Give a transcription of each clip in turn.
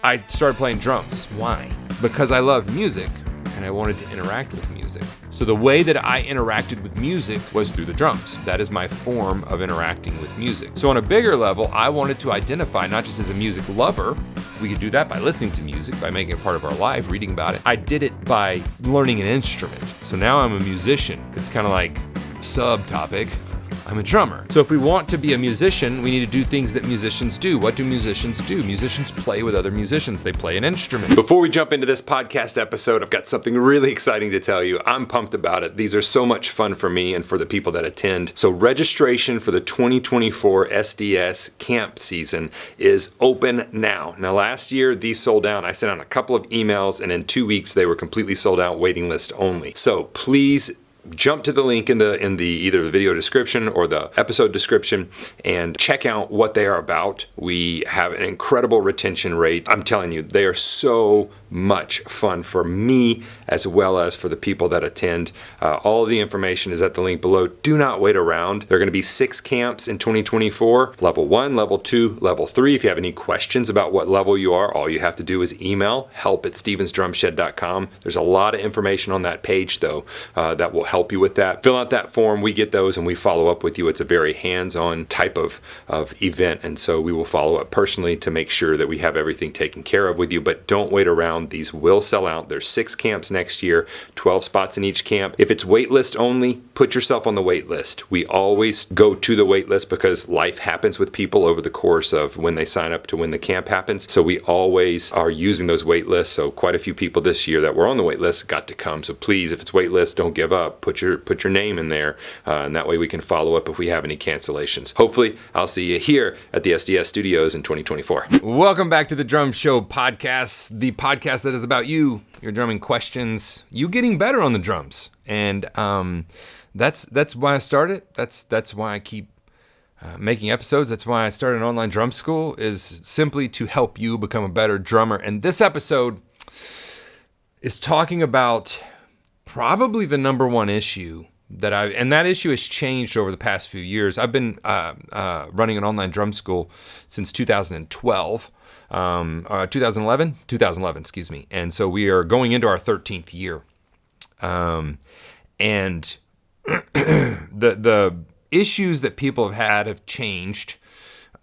I started playing drums. Why? Because I love music and I wanted to interact with music. So the way that I interacted with music was through the drums. That is my form of interacting with music. So on a bigger level, I wanted to identify not just as a music lover. We could do that by listening to music, by making it part of our life, reading about it. I did it by learning an instrument. So now I'm a musician. It's kind of like subtopic. I'm a drummer. So if we want to be a musician, we need to do things that musicians do. What do musicians do? Musicians play with other musicians. They play an instrument. Before we jump into this podcast episode, I've got something really exciting to tell you. I'm pumped about it. These are so much fun for me and for the people that attend. So registration for the 2024 SDS camp season is open now. Now last year, these sold out. I sent out a couple of emails and in 2 weeks, they were completely sold out, waiting list only. So please jump to the link in the either the video description or the episode description and check out what they are about. We have an incredible retention rate. I'm telling you, they are so much fun for me as well as for the people that attend. All of the information is at the link below. Do not wait around. There are going to be 6 camps in 2024. Level 1, Level 2, Level 3. If you have any questions about what level you are, all you have to do is email help@stevensdrumshed.com. There's a lot of information on that page though that will help you with that. Fill out that form. We get those and we follow up with you. It's a very hands-on type of event, and so we will follow up personally to make sure that we have everything taken care of with you. But don't wait around. These will sell out. There's 6 camps next year, 12 spots in each camp. If it's wait list only, put yourself on the wait list. We always go to the wait list because life happens with people over the course of when they sign up to when the camp happens. So we always are using those wait lists. So quite a few people this year that were on the wait list got to come. So please, if it's wait list, don't give up. Put your name in there, and that way we can follow up if we have any cancellations. Hopefully, I'll see you here at the SDS Studios in 2024. Welcome back to the Drum Show podcast, the podcast that is about you, your drumming questions, you getting better on the drums, and that's why I started. That's why I keep making episodes. That's why I started an online drum school, is simply to help you become a better drummer. And this episode is talking about probably the number one issue and that issue has changed over the past few years. I've been running an online drum school since 2012. 2011, excuse me. And so we are going into our 13th year. And the issues that people have changed,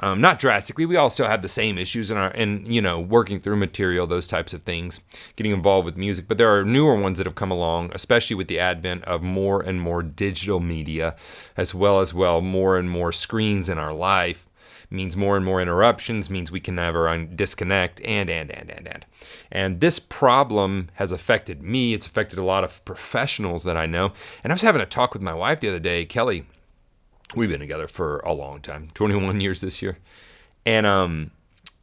not drastically. We all still have the same issues working through material, those types of things, getting involved with music. But there are newer ones that have come along, especially with the advent of more and more digital media, as well more and more screens in our life. Means more and more interruptions, means we can never disconnect, and this problem has affected me. It's affected a lot of professionals that I know. And I was having a talk with my wife the other day, Kelly. We've been together for a long time, 21 years this year. And,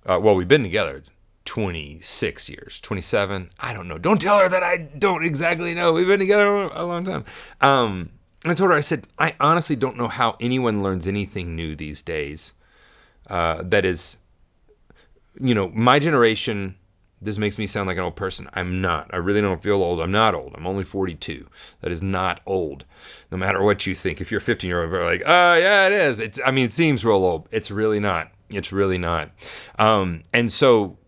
we've been together 26 years, 27. I don't know. Don't tell her that I don't exactly know. We've been together a long time. I told her, I said, I honestly don't know how anyone learns anything new these days. That is, my generation. This makes me sound like an old person. I'm not. I really don't feel old. I'm not old. I'm only 42. That is not old. No matter what you think. If you're 15-year-old, you're like, yeah, it is. It seems real old. It's really not. It's really not. And so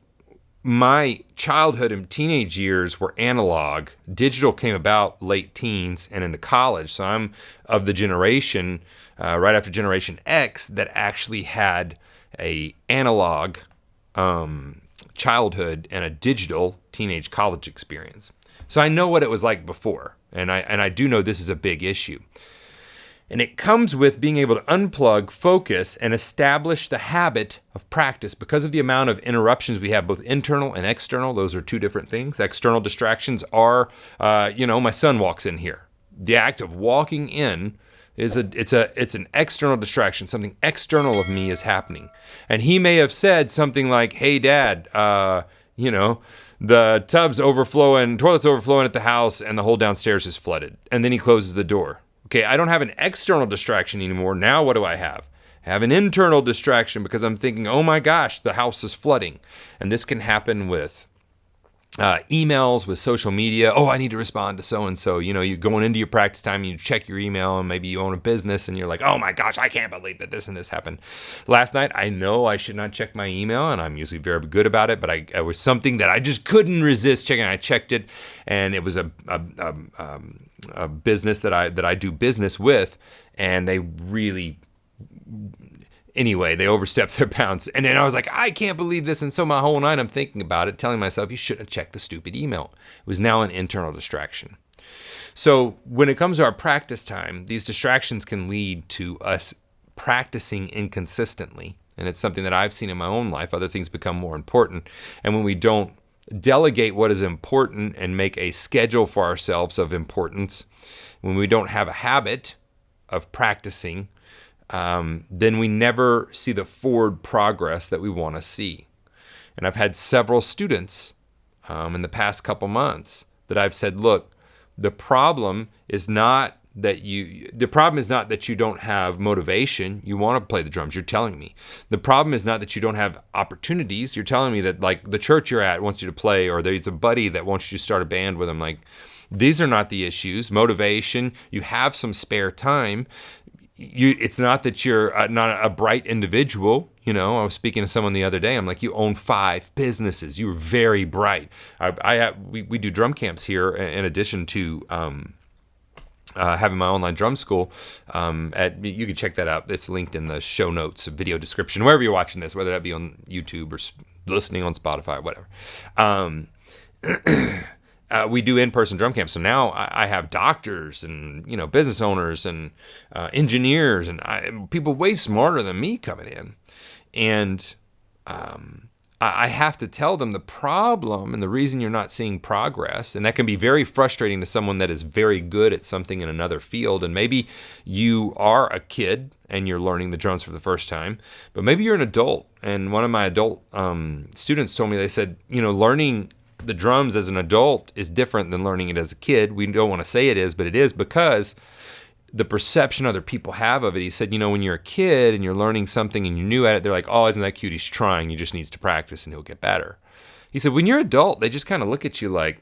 my childhood and teenage years were analog. Digital came about late teens and into college. So I'm of the generation, right after Generation X, that actually had a analog childhood and a digital teenage college experience. So I know what it was like before, and I do know this is a big issue. And it comes with being able to unplug, focus, and establish the habit of practice because of the amount of interruptions we have, both internal and external. Those are two different things. External distractions are, my son walks in here. The act of walking in it's an external distraction. Something external of me is happening. And he may have said something like, hey, Dad, the toilet's overflowing at the house and the whole downstairs is flooded. And then he closes the door. Okay, I don't have an external distraction anymore. Now what do I have? I have an internal distraction because I'm thinking, oh my gosh, the house is flooding. And this can happen with emails with social media. Oh, I need to respond to so-and-so. You're going into your practice time and you check your email, and maybe you own a business and you're like, oh my gosh, I can't believe that this and this happened last night. I know I should not check my email, and I'm usually very good about it, but it was something that I just couldn't resist checking. I checked it, and it was a business that I do business with, and they really... Anyway, they overstepped their bounds. And then I was like, I can't believe this. And so my whole night I'm thinking about it, telling myself, you shouldn't have checked the stupid email. It was now an internal distraction. So when it comes to our practice time, these distractions can lead to us practicing inconsistently. And it's something that I've seen in my own life. Other things become more important. And when we don't delegate what is important and make a schedule for ourselves of importance, when we don't have a habit of practicing, then we never see the forward progress that we want to see. And I've had several students in the past couple months that I've said, look, the problem is not that you don't have motivation. You want to play the drums. You're telling me. The problem is not that you don't have opportunities. You're telling me that, like, the church you're at wants you to play, or there's a buddy that wants you to start a band with them. Like, these are not the issues. Motivation, you have some spare time. It's not that you're not a bright individual. I was speaking to someone the other day. I'm like, you own 5 businesses. You're very bright. We do drum camps here in addition to having my online drum school. You can check that out. It's linked in the show notes, video description, wherever you're watching this, whether that be on YouTube or listening on Spotify, whatever. We do in-person drum camps. So now I have doctors and, business owners and engineers and people way smarter than me coming in. And I have to tell them the problem and the reason you're not seeing progress. And that can be very frustrating to someone that is very good at something in another field. And maybe you are a kid and you're learning the drums for the first time, but maybe you're an adult. And one of my adult students told me, they said, learning the drums as an adult is different than learning it as a kid. We don't want to say it is, but it is, because the perception other people have of it. He said, when you're a kid and you're learning something and you're new at it, they're like, oh, isn't that cute? He's trying. He just needs to practice and he'll get better. He said, when you're adult, they just kind of look at you like,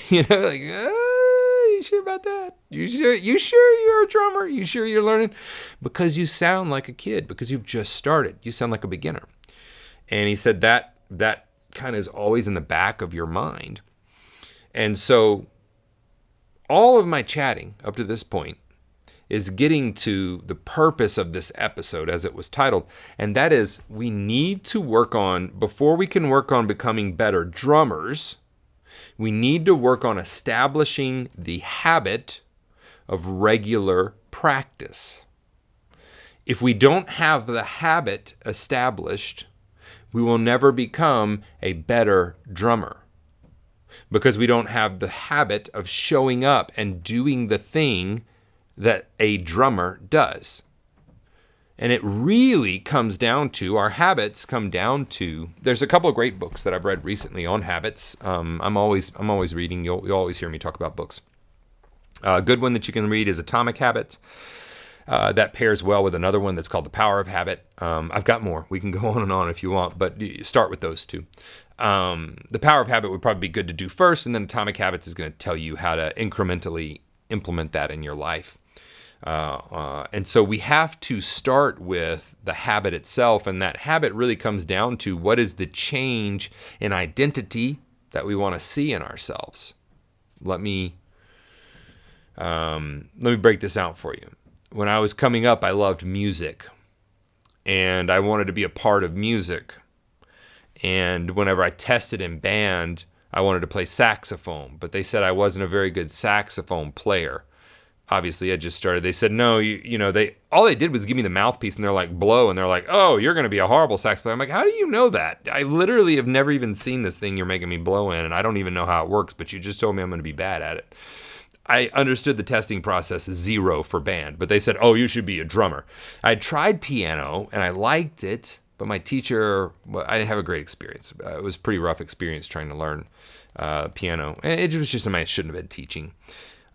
you sure about that? You sure you're a drummer? You sure you're learning? Because you sound like a kid, because you've just started. You sound like a beginner. And he said that kind of is always in the back of your mind. And so all of my chatting up to this point is getting to the purpose of this episode as it was titled, and that is, we need to work on, before we can work on becoming better drummers, we need to work on establishing the habit of regular practice. If we don't have the habit established, we will never become a better drummer, because we don't have the habit of showing up and doing the thing that a drummer does. And it really comes down to, our habits come down to, there's a couple of great books that I've read recently on habits. I'm always reading. You'll always hear me talk about books. A good one that you can read is Atomic Habits. That pairs well with another one that's called The Power of Habit. I've got more. We can go on and on if you want, but start with those two. The Power of Habit would probably be good to do first, and then Atomic Habits is going to tell you how to incrementally implement that in your life. And so we have to start with the habit itself, and that habit really comes down to, what is the change in identity that we want to see in ourselves. Let me break this out for you. When I was coming up, I loved music, and I wanted to be a part of music. And whenever I tested in band, I wanted to play saxophone, but they said I wasn't a very good saxophone player. Obviously, I just started. They said, no, all they did was give me the mouthpiece, and they're like, blow, and they're like, oh, you're going to be a horrible sax player. I'm like, how do you know that? I literally have never even seen this thing you're making me blow in, and I don't even know how it works, but you just told me I'm going to be bad at it. I understood the testing process is 0 for band, but they said, oh, you should be a drummer. I tried piano, and I liked it, but my teacher, I didn't have a great experience. It was a pretty rough experience trying to learn piano. And it was just something I shouldn't have been teaching.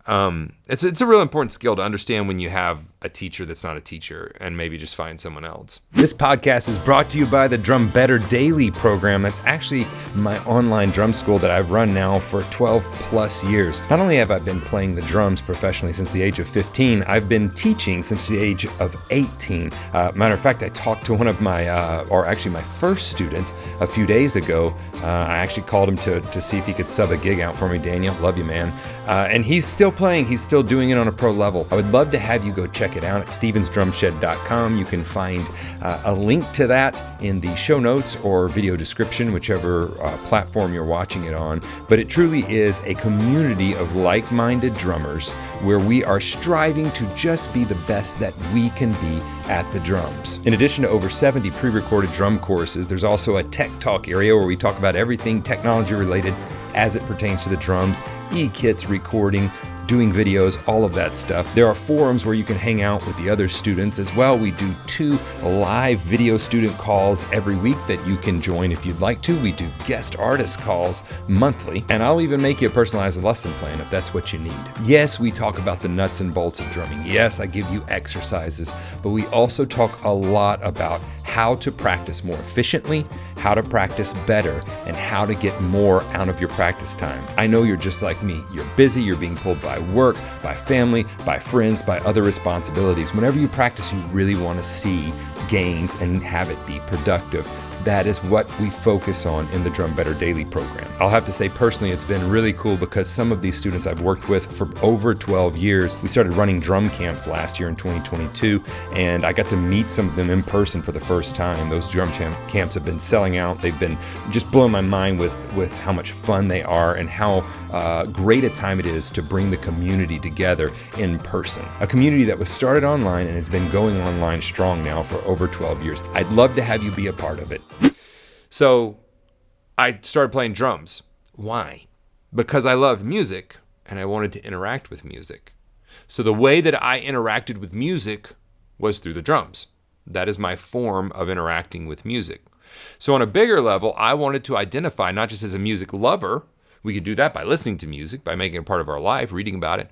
It's a real important skill to understand when you have a teacher that's not a teacher, and maybe just find someone else. This podcast is brought to you by the Drum Better Daily program. That's actually my online drum school that I've run now for 12 plus years. Not only have I been playing the drums professionally since the age of 15, I've been teaching since the age of 18. Matter of fact, I talked to one of my, my first student a few days ago. I actually called him to see if he could sub a gig out for me. Daniel, love you, man. And he's still playing. He's still doing it on a pro level. I would love to have you go check it out at stevensdrumshed.com. You can find a link to that in the show notes or video description, whichever platform you're watching it on. But it truly is a community of like-minded drummers where we are striving to just be the best that we can be at the drums. In addition to over 70 pre-recorded drum courses, there's also a tech talk area where we talk about everything technology related as it pertains to the drums, e-kits, recording, doing videos, all of that stuff. There are forums where you can hang out with the other students as well. We do 2 live video student calls every week that you can join if you'd like to. We do guest artist calls monthly, and I'll even make you a personalized lesson plan if that's what you need. Yes, we talk about the nuts and bolts of drumming. Yes, I give you exercises, but we also talk a lot about how to practice more efficiently, how to practice better, and how to get more out of your practice time. I know you're just like me. You're busy, you're being pulled by work, by family, by friends, by other responsibilities. Whenever you practice, you really want to see gains and have it be productive. That is what we focus on in the Drum Better Daily program. I'll have to say personally, it's been really cool because some of these students I've worked with for over 12 years, we started running drum camps last year in 2022, and I got to meet some of them in person for the first time. Those drum camps have been selling out. They've been just blowing my mind with how much fun they are and how great a time it is to bring the community together in person. A community that was started online and has been going online strong now for over 12 years. I'd love to have you be a part of it. So I started playing drums. Why? Because I love music and I wanted to interact with music. So the way that I interacted with music was through the drums. That is my form of interacting with music. So on a bigger level, I wanted to identify not just as a music lover. We could do that by listening to music, by making it part of our life, reading about it.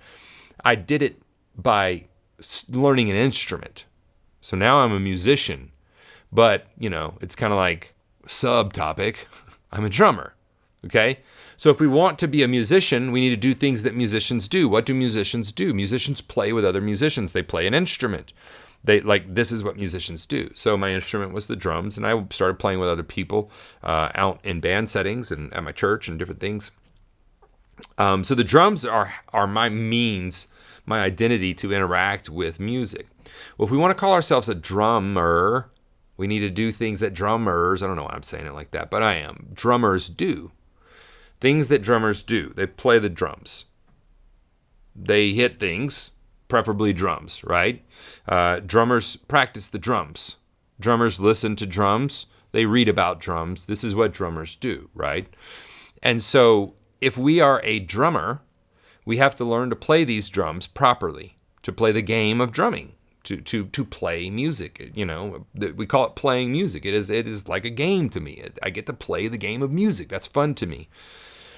I did it by learning an instrument. So now I'm a musician, but it's kind of like subtopic. I'm a drummer. Okay. So if we want to be a musician, we need to do things that musicians do. What do musicians do? Musicians play with other musicians. They play an instrument. This is what musicians do. So my instrument was the drums, and I started playing with other people out in band settings and at my church and different things. So the drums are my means, my identity to interact with music. Well, if we want to call ourselves a drummer, we need to do things that drummers, I don't know why I'm saying it like that, but I am. Drummers do. Things that drummers do. They play the drums. They hit things, preferably drums, right? Drummers practice the drums. Drummers listen to drums. They read about drums. This is what drummers do, right? And so if we are a drummer, we have to learn to play these drums properly, to play the game of drumming. To play music, we call it playing music. It is like a game to me. I get to play the game of music. That's fun to me.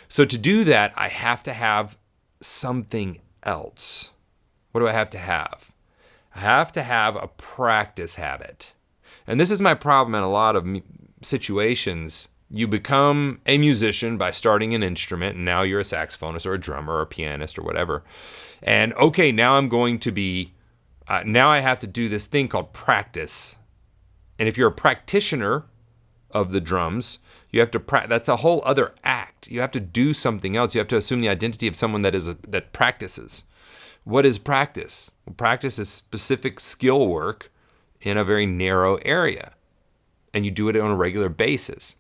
So to do that, I have to have something else. What do I have to have? I have to have a practice habit. And this is my problem in a lot of situations. You become a musician by starting an instrument, and now you're a saxophonist or a drummer or a pianist or whatever. And okay, now I'm going to be now I have to do this thing called practice. And if you're a practitioner of the drums, you have to that's a whole other act. You have to do something else. You have to assume the identity of someone that practices. What is practice? Well, practice is specific skill work in a very narrow area, and you do it on a regular basis.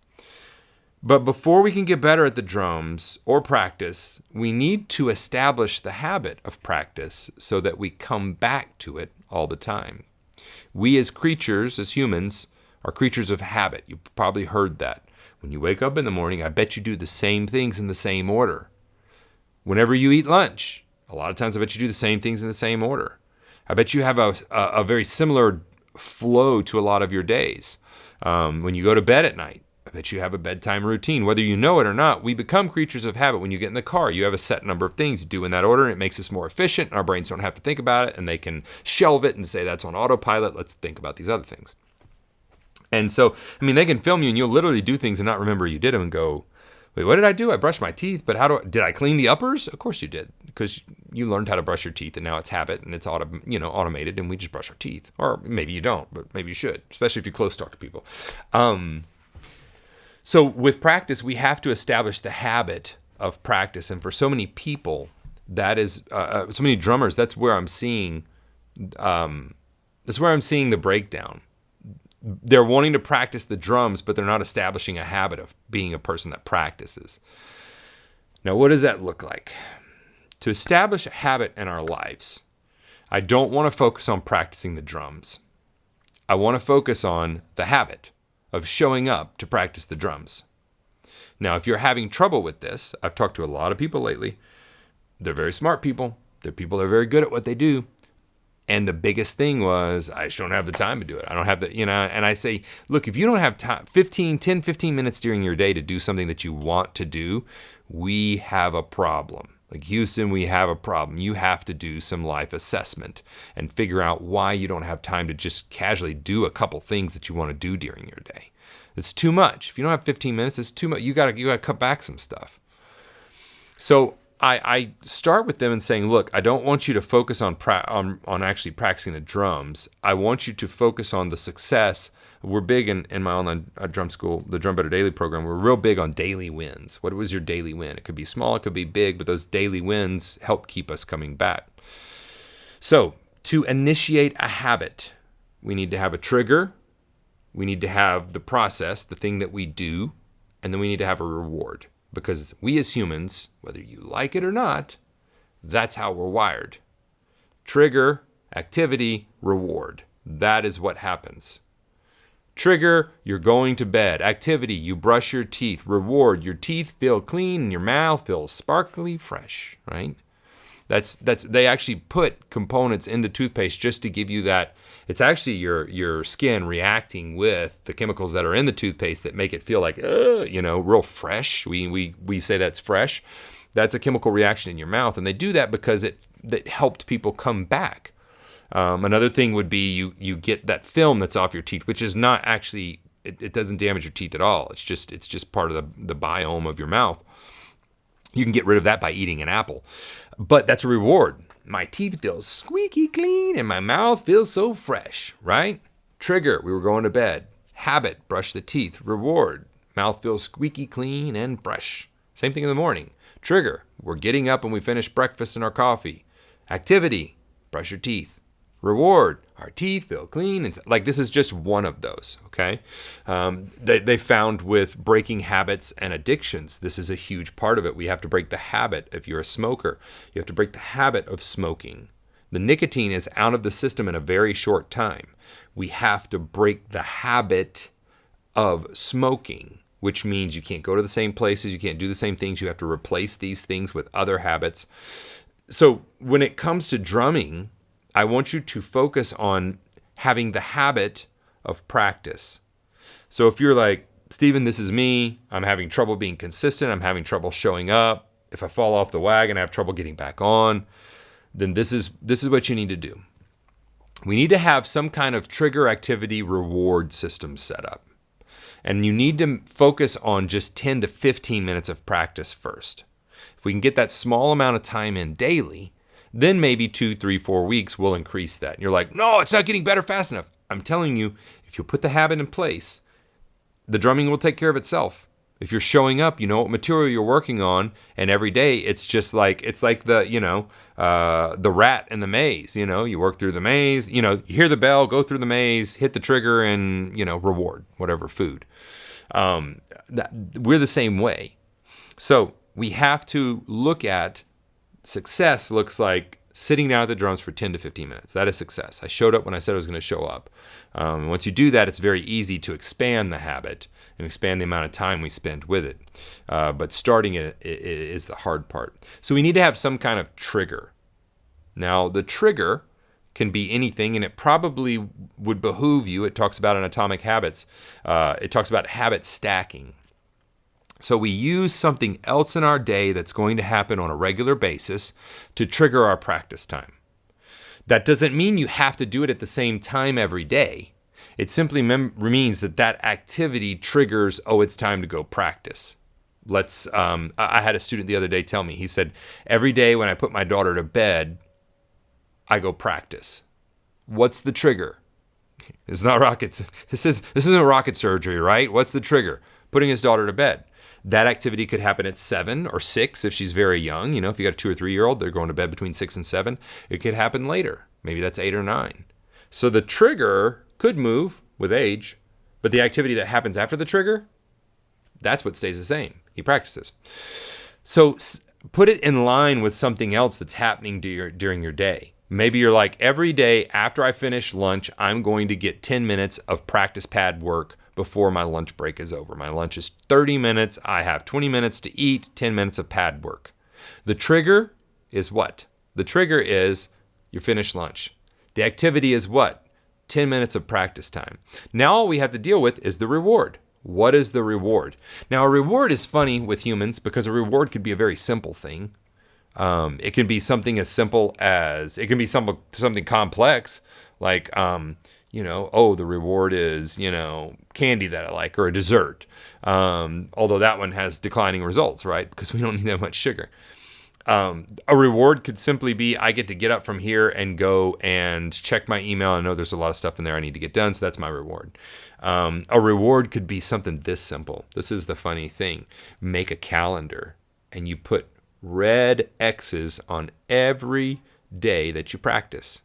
But before we can get better at the drums or practice, we need to establish the habit of practice so that we come back to it all the time. We as creatures, as humans, are creatures of habit. You've probably heard that. When you wake up in the morning, I bet you do the same things in the same order. Whenever you eat lunch, a lot of times I bet you do the same things in the same order. I bet you have a very similar flow to a lot of your days. When you go to bed at night, I bet you have a bedtime routine. Whether you know it or not, we become creatures of habit. When you get in the car, you have a set number of things you do in that order, and it makes us more efficient, and our brains don't have to think about it, and they can shelve it and say, that's on autopilot. Let's think about these other things. And so, I mean, they can film you, and you'll literally do things and not remember you did them and go, wait, what did I do? I brushed my teeth, but did I clean the uppers? Of course you did, because you learned how to brush your teeth, and now it's habit, and it's automated, and we just brush our teeth. Or maybe you don't, but maybe you should, especially if you close talk to people. So with practice, we have to establish the habit of practice. And for so many people, that is, so many drummers, that's where I'm seeing the breakdown. They're wanting to practice the drums, but they're not establishing a habit of being a person that practices. Now, what does that look like? To establish a habit in our lives, I don't want to focus on practicing the drums. I want to focus on the habit of showing up to practice the drums. Now, if you're having trouble with this, I've talked to a lot of people lately. They're very smart people. They're people that are very good at what they do. And the biggest thing was, I just don't have the time to do it. I don't have the, and I say, look, if you don't have time, 15 minutes during your day to do something that you want to do, we have a problem. Like Houston, we have a problem. You have to do some life assessment and figure out why you don't have time to just casually do a couple things that you want to do during your day. It's too much. If you don't have 15 minutes, it's too much. You gotta cut back some stuff. So I start with them and saying, look, I don't want you to focus on actually practicing the drums. I want you to focus on the success. We're big in my online drum school, the Drum Better Daily program. We're real big on daily wins. What was your daily win? It could be small, it could be big, but those daily wins help keep us coming back. So to initiate a habit, we need to have a trigger. We need to have the process, the thing that we do, and then we need to have a reward. Because we as humans, whether you like it or not, that's how we're wired. Trigger, activity, reward. That is what happens. Trigger, you're going to bed. Activity, you brush your teeth. Reward, your teeth feel clean and your mouth feels sparkly fresh, right? They actually put components into toothpaste just to give you that. It's actually your skin reacting with the chemicals that are in the toothpaste that make it feel like, real fresh. We say that's fresh. That's a chemical reaction in your mouth, and they do that because that helped people come back. Another thing would be you get that film that's off your teeth, which is not actually, it doesn't damage your teeth at all. It's just part of the biome of your mouth. You can get rid of that by eating an apple. But that's a reward. My teeth feel squeaky clean and my mouth feels so fresh, right? Trigger, we were going to bed. Habit, brush the teeth. Reward, mouth feels squeaky clean and fresh. Same thing in the morning. Trigger, we're getting up and we finish breakfast and our coffee. Activity, brush your teeth. Reward, our teeth feel clean. And like, this is just one of those, okay? They found with breaking habits and addictions, this is a huge part of it. We have to break the habit. If you're a smoker, you have to break the habit of smoking. The nicotine is out of the system in a very short time. We have to break the habit of smoking, which means you can't go to the same places, you can't do the same things, you have to replace these things with other habits. So when it comes to drumming, I want you to focus on having the habit of practice. So if you're like, Stephen, this is me, I'm having trouble being consistent, I'm having trouble showing up, if I fall off the wagon, I have trouble getting back on, then this is what you need to do. We need to have some kind of trigger activity reward system set up. And you need to focus on just 10 to 15 minutes of practice first. If we can get that small amount of time in daily, then maybe 2, 3, 4 weeks will increase that. And you're like, no, it's not getting better fast enough. I'm telling you, if you put the habit in place, the drumming will take care of itself. If you're showing up, you know what material you're working on, and every day it's like the rat in the maze. You work through the maze. You hear the bell, go through the maze, hit the trigger, and reward whatever food. We're the same way. So we have to look at success. Looks like sitting down at the drums for 10 to 15 minutes. That is success. I showed up when I said I was going to show up. Once you do that, it's very easy to expand the habit and expand the amount of time we spend with it. But starting it is the hard part. So we need to have some kind of trigger. Now, the trigger can be anything, and it probably would behoove you. It talks about in Atomic Habits. It talks about habit stacking. So we use something else in our day that's going to happen on a regular basis to trigger our practice time. That doesn't mean you have to do it at the same time every day. It simply means that activity triggers, oh, it's time to go practice. I had a student the other day tell me, he said, every day when I put my daughter to bed, I go practice. What's the trigger? It's not rockets. This isn't rocket surgery, right? What's the trigger? Putting his daughter to bed. That activity could happen at 7 or 6 if she's very young. You know, if you got a 2 or 3 year old, they're going to bed between 6 and 7. It could happen later. Maybe that's 8 or 9. So the trigger could move with age, but the activity that happens after the trigger, that's what stays the same. He practices. So put it in line with something else that's happening during your day. Maybe you're like, every day after I finish lunch, I'm going to get 10 minutes of practice pad work before my lunch break is over. My lunch is 30 minutes. I have 20 minutes to eat, 10 minutes of pad work. The trigger is what? The trigger is you finish lunch. The activity is what? 10 minutes of practice time. Now all we have to deal with is the reward. What is the reward? Now a reward is funny with humans because a reward could be a very simple thing. It can be something as simple as, it can be something complex, like, the reward is, candy that I like, or a dessert. Although that one has declining results, right? Because we don't need that much sugar. A reward could simply be, I get to get up from here and go and check my email. I know there's a lot of stuff in there I need to get done, so that's my reward. A reward could be something this simple. This is the funny thing. Make a calendar, and you put red X's on every day that you practice.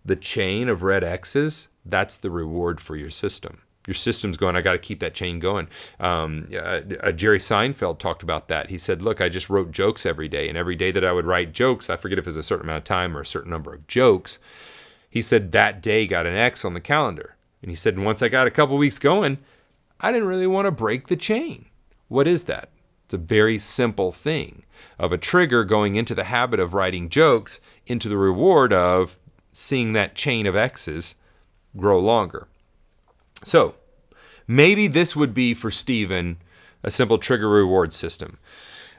The chain of red X's, that's the reward for your system. Your system's going, I got to keep that chain going. Jerry Seinfeld talked about that. He said, look, I just wrote jokes every day. And every day that I would write jokes, I forget if it was a certain amount of time or a certain number of jokes. He said that day got an X on the calendar. And he said, once I got a couple weeks going, I didn't really want to break the chain. What is that? It's a very simple thing of a trigger going into the habit of writing jokes into the reward of seeing that chain of X's grow longer. So maybe this would be for Stephen a simple trigger reward system.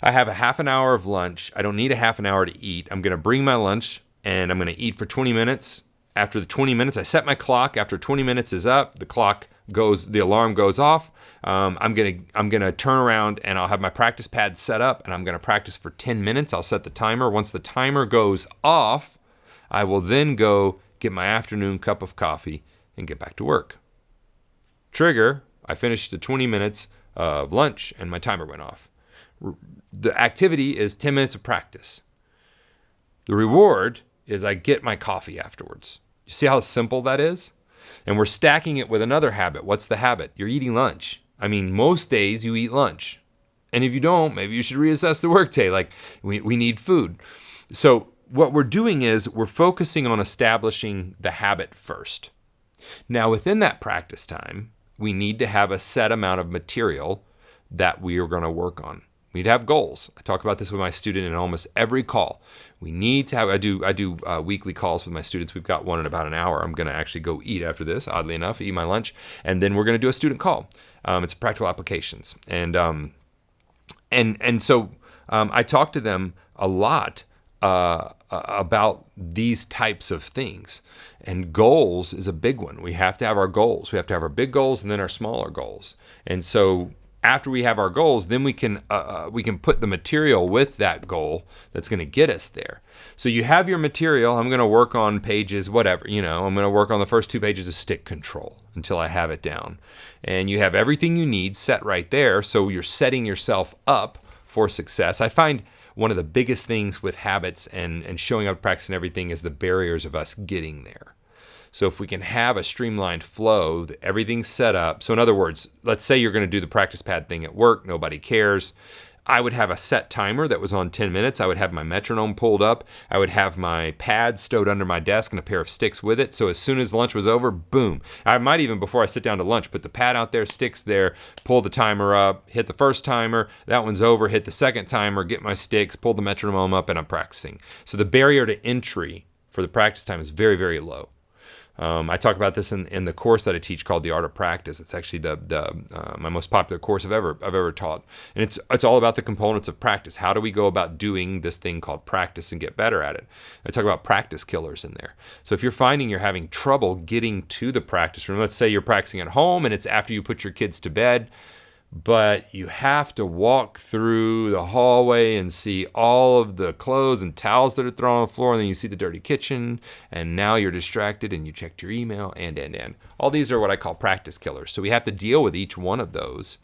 I have a half an hour of lunch. I don't need a half an hour to eat. I'm going to bring my lunch and I'm going to eat for 20 minutes. After the 20 minutes, I set my clock. After 20 minutes is up, the alarm goes off. I'm gonna turn around and I'll have my practice pad set up and I'm gonna practice for 10 minutes. I'll set the timer. Once the timer goes off, I will then go get my afternoon cup of coffee and get back to work. Trigger, I finished the 20 minutes of lunch and my timer went off. The activity is 10 minutes of practice. The reward is I get my coffee afterwards. You see how simple that is? And we're stacking it with another habit. What's the habit? You're eating lunch. I mean, most days you eat lunch. And if you don't, maybe you should reassess the workday. Like, we need food. So what we're doing is we're focusing on establishing the habit first. Now, within that practice time, we need to have a set amount of material that we are going to work on. We need to have goals. I talk about this with my student in almost every call. We need to have, I do weekly calls with my students. We've got one in about an hour. I'm going to actually go eat after this, oddly enough, eat my lunch. And then we're going to do a student call. It's practical applications. And so I talk to them a lot about these types of things. And goals is a big one. We have to have our goals. We have to have our big goals and then our smaller goals. And so after we have our goals, then we can put the material with that goal that's going to get us there. So you have your material. I'm going to work on pages, whatever, I'm going to work on the first 2 pages of stick control until I have it down. And you have everything you need set right there. So you're setting yourself up for success. I find one of the biggest things with habits and showing up, practice and everything is the barriers of us getting there. So if we can have a streamlined flow, everything's set up. So in other words, let's say you're going to do the practice pad thing at work. Nobody cares. I would have a set timer that was on 10 minutes. I would have my metronome pulled up. I would have my pad stowed under my desk and a pair of sticks with it. So as soon as lunch was over, boom. I might even, before I sit down to lunch, put the pad out there, sticks there, pull the timer up, hit the first timer. That one's over, hit the second timer, get my sticks, pull the metronome up, and I'm practicing. So the barrier to entry for the practice time is very, very low. I talk about this in the course that I teach called The Art of Practice. It's actually my most popular course I've ever taught, and it's all about the components of practice. How do we go about doing this thing called practice and get better at it? I talk about practice killers in there. So if you're finding you're having trouble getting to the practice room, let's say you're practicing at home and it's after you put your kids to bed, but you have to walk through the hallway and see all of the clothes and towels that are thrown on the floor, and then you see the dirty kitchen, and now you're distracted and you checked your email, and. All these are what I call practice killers. So we have to deal with each one of those.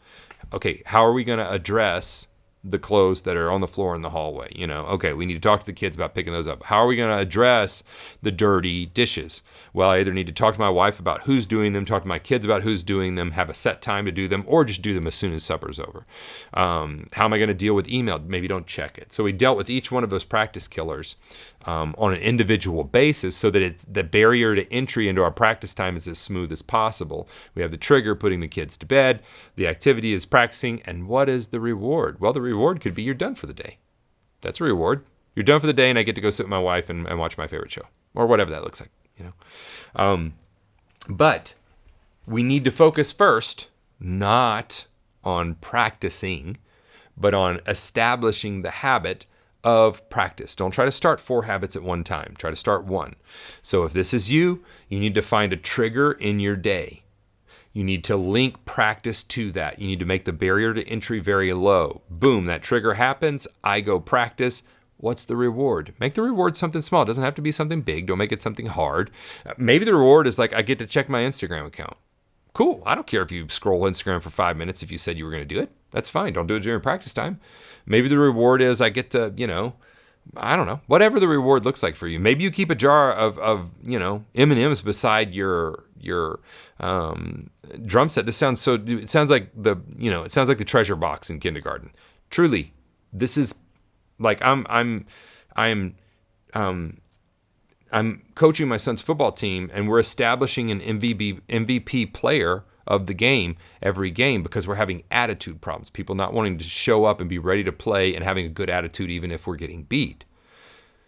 Okay, how are we going to address the clothes that are on the floor in the hallway? Okay, we need to talk to the kids about picking those up. How are we going to address the dirty dishes? Well, I either need to talk to my wife about who's doing them, talk to my kids about who's doing them, have a set time to do them, or just do them as soon as supper's over. How am I going to deal with email? Maybe don't check it. So we dealt with each one of those practice killers on an individual basis so that the barrier to entry into our practice time is as smooth as possible. We have the trigger, putting the kids to bed. The activity is practicing. And what is the reward? Well, the reward could be you're done for the day. That's a reward. You're done for the day, and I get to go sit with my wife and watch my favorite show, or whatever that looks like. But we need to focus first, not on practicing, but on establishing the habit of practice. Don't try to start 4 habits at one time. Try to start 1. So if this is you need to find a trigger in your day. You need to link practice to that. You need to make the barrier to entry very low. Boom, that trigger happens. I go practice. What's the reward? Make the reward something small. It doesn't have to be something big. Don't make it something hard. Maybe the reward is like, I get to check my Instagram account. Cool. I don't care if you scroll Instagram for 5 minutes if you said you were going to do it. That's fine. Don't do it during practice time. Maybe the reward is I get to, I don't know, whatever the reward looks like for you. Maybe you keep a jar of M&Ms beside your drum set. It sounds like the treasure box in kindergarten. Truly, this is like I'm coaching my son's football team, and we're establishing an MVP player of the game every game because we're having attitude problems. People not wanting to show up and be ready to play and having a good attitude even if we're getting beat.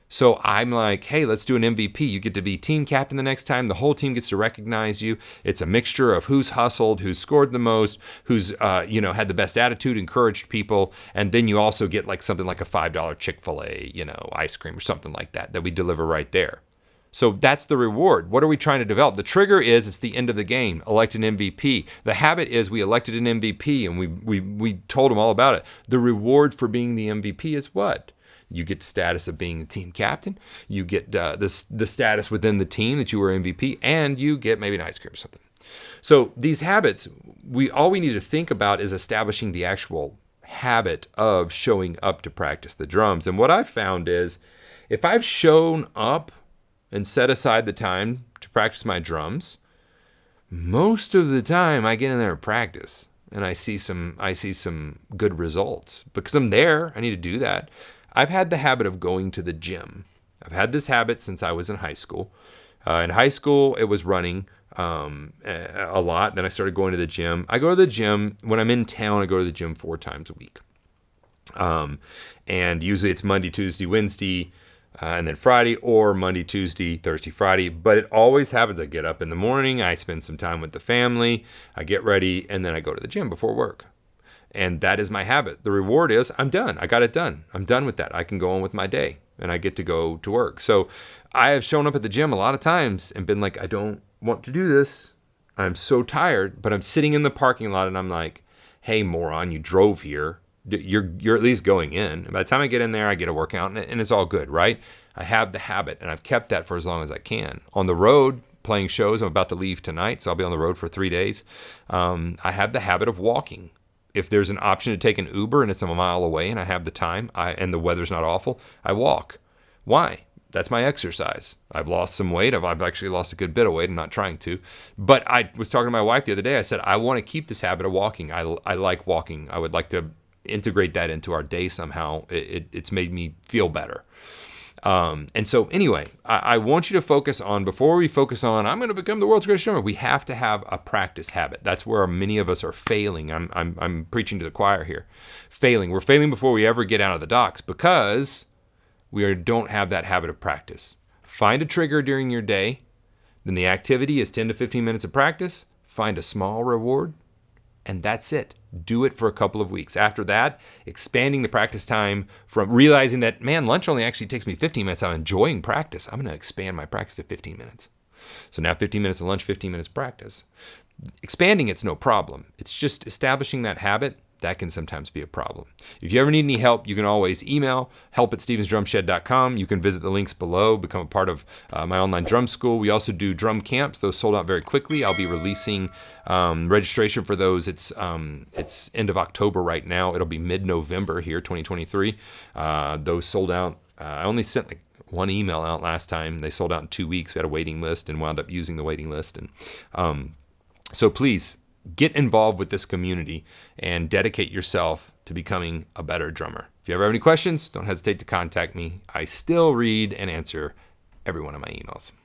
So I'm like, hey, let's do an MVP. You get to be team captain the next time. The whole team gets to recognize you. It's a mixture of who's hustled, who's scored the most, who's had the best attitude, encouraged people, and then you also get like something like a $5 Chick-fil-A, ice cream or something like that we deliver right there. So that's the reward. What are we trying to develop? The trigger is it's the end of the game. Elect an MVP. The habit is we elected an MVP and we told them all about it. The reward for being the MVP is what? You get the status of being the team captain. You get the status within the team that you were MVP, and you get maybe an ice cream or something. So these habits, all we need to think about is establishing the actual habit of showing up to practice the drums. And what I've found is if I've shown up and set aside the time to practice my drums, most of the time I get in there and practice, and I see some good results because I'm there. I need to do that. I've had the habit of going to the gym. I've had this habit since I was in high school. In high school, it was running a lot. Then I started going to the gym. I go to the gym when I'm in town. I go to the gym 4 times a week, and usually it's Monday, Tuesday, Wednesday. And then Friday, or Monday, Tuesday, Thursday, Friday. But it always happens. I get up in the morning, I spend some time with the family, I get ready, and then I go to the gym before work. And that is my habit. The reward is I'm done. I got it done. I'm done with that. I can go on with my day, and I get to go to work. So I have shown up at the gym a lot of times and been like, I don't want to do this. I'm so tired. But I'm sitting in the parking lot, and I'm like, hey, moron, you drove here. You're at least going in. And by the time I get in there, I get a workout, and it's all good, right? I have the habit, and I've kept that for as long as I can. On the road, playing shows, I'm about to leave tonight, so I'll be on the road for 3 days. I have the habit of walking. If there's an option to take an Uber and it's a mile away and I have the time and the weather's not awful, I walk. Why? That's my exercise. I've lost some weight. I've actually lost a good bit of weight. I'm not trying to. But I was talking to my wife the other day. I said, I want to keep this habit of walking. I like walking. I would like to integrate that into our day somehow. It's made me feel better. And so anyway, I want you to focus on, before we focus on, I'm going to become the world's greatest drummer, we have to have a practice habit. That's where many of us are failing. I'm preaching to the choir here. Failing. We're failing before we ever get out of the docks because we don't have that habit of practice. Find a trigger during your day. Then the activity is 10 to 15 minutes of practice. Find a small reward, and that's it. Do it for a couple of weeks. After that, expanding the practice time from realizing that, man, lunch only actually takes me 15 minutes. I'm enjoying practice. I'm going to expand my practice to 15 minutes. So now 15 minutes of lunch, 15 minutes practice. Expanding it's no problem. It's just establishing that habit. That can sometimes be a problem. If you ever need any help, you can always email help@stevensdrumshed.com. You can visit the links below, become a part of my online drum school. We also do drum camps. Those sold out very quickly. I'll be releasing registration for those. It's end of October right now. It'll be mid-November here, 2023. Those sold out. I only sent like one email out last time. They sold out in 2 weeks. We had a waiting list and wound up using the waiting list. And so please, get involved with this community and dedicate yourself to becoming a better drummer. If you ever have any questions, don't hesitate to contact me. I still read and answer every one of my emails.